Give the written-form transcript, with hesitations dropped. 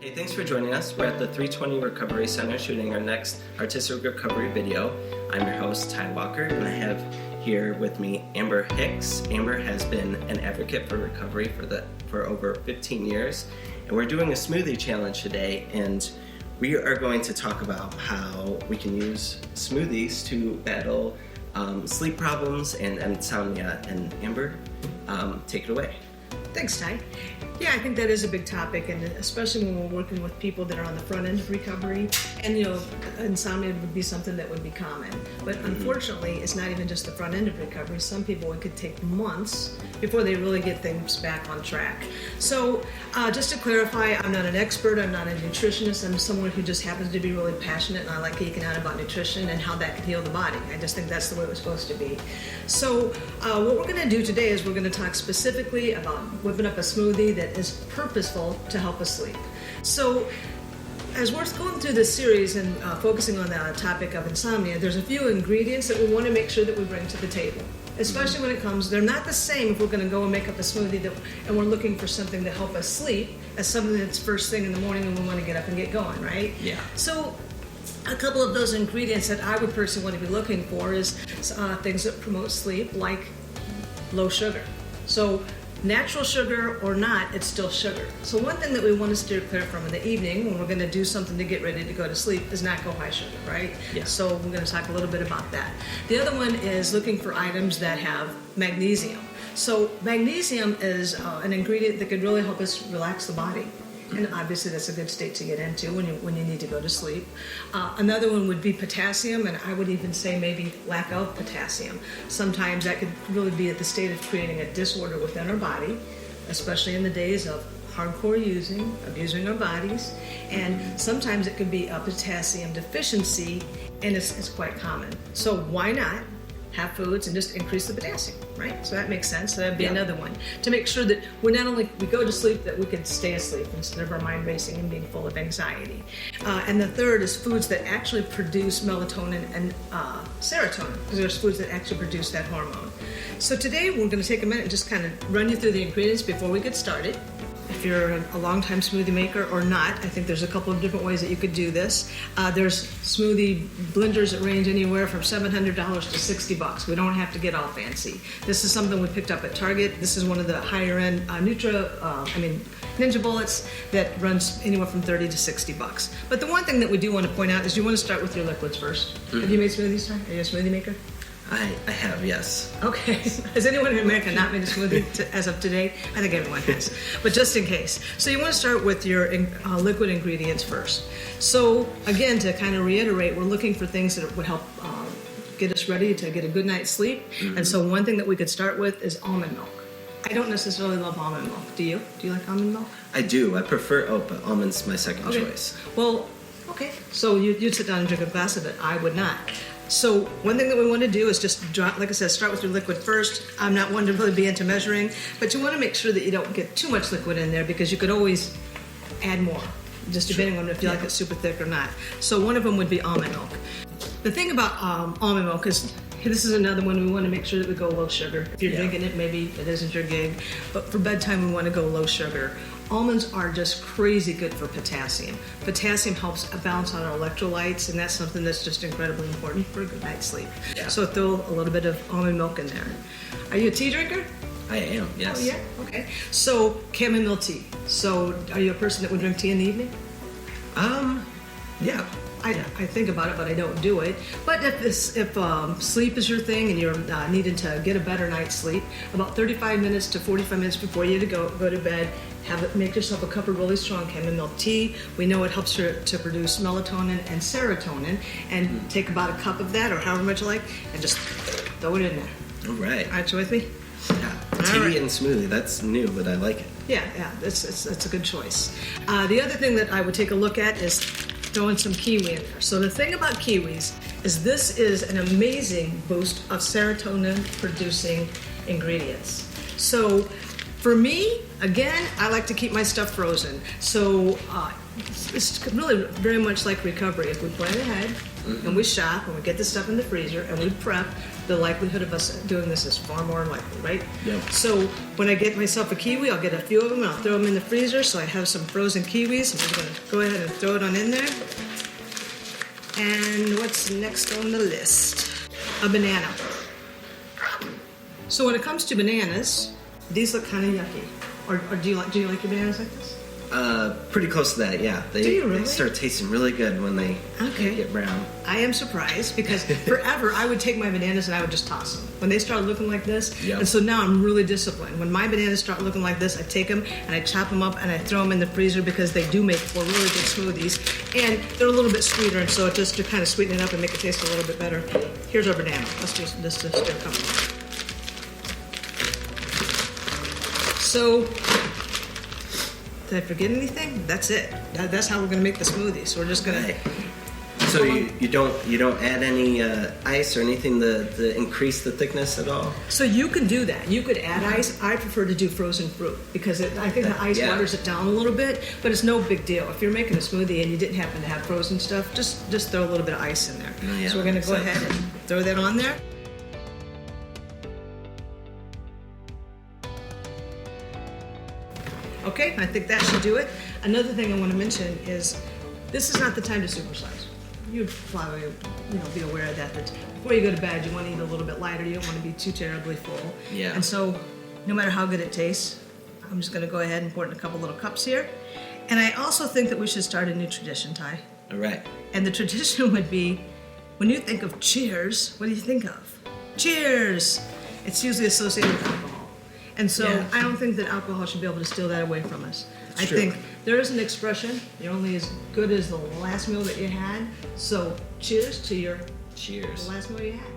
Hey, thanks for joining us. We're at the 320 Recovery Center shooting our next artistic recovery video. I'm your host, Ty Walker, and I have here with me Amber Hicks. Amber has been an advocate for recovery for over 15 years, and we're doing a smoothie challenge today, and we are going to talk about how we can use smoothies to battle sleep problems and insomnia. And Amber, take it away. Thanks, Ty. Yeah, I think that is a big topic, and especially when we're working with people that are on the front end of recovery. And insomnia would be something that would be common. But unfortunately, it's not even just the front end of recovery. Some people, it could take months before they really get things back on track. So just to clarify, I'm not an expert, I'm not a nutritionist, I'm someone who just happens to be really passionate, and I like geeking out about nutrition and how that can heal the body. I just think that's the way it was supposed to be. So what we're going to do today is we're going to talk specifically about whipping up a smoothie that is purposeful to help us sleep. So as we're going through this series and focusing on the topic of insomnia, there's a few ingredients that we want to make sure that we bring to the table. Especially when it comes, they're not the same if we're going to go and make up a smoothie and we're looking for something to help us sleep as something that's first thing in the morning and we want to get up and get going, right? Yeah. So a couple of those ingredients that I would personally want to be looking for is things that promote sleep, like low sugar. So natural sugar or not, it's still sugar. So one thing that we want to steer clear from in the evening when we're going to do something to get ready to go to sleep is not go high sugar, right? Yeah. So we're going to talk a little bit about that. The other one is looking for items that have magnesium. So magnesium is an ingredient that could really help us relax the body. And obviously that's a good state to get into when you need to go to sleep. Another one would be potassium, and I would even say maybe lack of potassium. Sometimes that could really be at the state of creating a disorder within our body, especially in the days of hardcore abusing our bodies. And sometimes it could be a potassium deficiency, and it's quite common. So why not have foods and just increase the potassium, right? So that makes sense. So that'd be another one to make sure that we go to sleep, that we could stay asleep instead of our mind racing and being full of anxiety. And the third is foods that actually produce melatonin and serotonin, because there's foods that actually produce that hormone. So today we're going to take a minute and just kind of run you through the ingredients before we get started. If you're a long-time smoothie maker or not, I think there's a couple of different ways that you could do this. There's smoothie blenders that range anywhere from $700 to $60. We don't have to get all fancy. This is something we picked up at Target. This is one of the higher-end Ninja Bullets that runs anywhere from $30 to $60. But the one thing that we do want to point out is you want to start with your liquids first. Have you made smoothies, Tom? Are you a smoothie maker? I have, yes. Okay. Has anyone in America not made a smoothie as of today? I think everyone has. But just in case. So you want to start with your liquid ingredients first. So again, to kind of reiterate, we're looking for things that would help get us ready to get a good night's sleep. And so one thing that we could start with is almond milk. I don't necessarily love almond milk. Do you? Do you like almond milk? I do. I prefer but almond's my second choice. Well, okay. So you'd sit down and drink a glass of it. I would not. So one thing that we want to do is just like I said, start with your liquid first. I'm not one to really be into measuring, but you want to make sure that you don't get too much liquid in there, because you could always add more, just depending on if you like it super thick or not. So one of them would be almond milk. The thing about almond milk is, this is another one we want to make sure that we go low sugar. If you're drinking it, maybe it isn't your gig, but for bedtime we want to go low sugar. Almonds are just crazy good for potassium. Potassium helps balance out our electrolytes, and that's something that's just incredibly important for a good night's sleep. Yeah. So throw a little bit of almond milk in there. Are you a tea drinker? I am, yes. Oh, yeah? Okay. So chamomile tea. So are you a person that would drink tea in the evening? Yeah. I think about it, but I don't do it. But if sleep is your thing and you're needing to get a better night's sleep, about 35 minutes to 45 minutes before you go to bed, make yourself a cup of really strong chamomile tea. We know it helps to produce melatonin and serotonin, and take about a cup of that, or however much you like, and just throw it in there. All right. Aren't you with me? Yeah. Tea and smoothie, that's new, but I like it. Yeah, it's a good choice. The other thing that I would take a look at is throwing some kiwi in there. So the thing about kiwis is this is an amazing boost of serotonin producing ingredients. So for me, again, I like to keep my stuff frozen. So it's really very much like recovery. If we plan ahead and we shop and we get the stuff in the freezer and we prep, the likelihood of us doing this is far more likely, right? Yep. So when I get myself a kiwi, I'll get a few of them and I'll throw them in the freezer. So I have some frozen kiwis. I'm just going to go ahead and throw it on in there. And what's next on the list? A banana. So when it comes to bananas, these look kind of yucky. Or do you like your bananas like this? Pretty close to that, yeah. Do you really? They start tasting really good when they get brown. I am surprised because forever I would take my bananas and I would just toss them. When they start looking like this, Yep. and so now I'm really disciplined. When my bananas start looking like this, I take them and I chop them up and I throw them in the freezer because they do make for really good smoothies. And they're a little bit sweeter, and so just to kind of sweeten it up and make it taste a little bit better. Here's our banana. Let's just stir a couple. So, did I forget anything? That's it. That's how we're going to make the smoothie. So we're just going to. So you don't add any ice or anything to increase the thickness at all? So you can do that. You could add ice. I prefer to do frozen fruit because I think the ice waters it down a little bit, but it's no big deal. If you're making a smoothie and you didn't happen to have frozen stuff, just throw a little bit of ice in there. Oh, yeah, so we're going to go ahead and throw that on there. Okay, I think that should do it. Another thing I want to mention is this is not the time to supersize. You'd probably be aware of that before you go to bed, you want to eat a little bit lighter. You don't want to be too terribly full. Yeah. And so no matter how good it tastes, I'm just going to go ahead and pour it in a couple little cups here. And I also think that we should start a new tradition, Ty. All right. And the tradition would be, when you think of cheers, what do you think of? Cheers! It's usually associated with alcohol. And so I don't think that alcohol should be able to steal that away from us. I think there is an expression, you're only as good as the last meal that you had. So cheers to your Cheers. the last meal you had.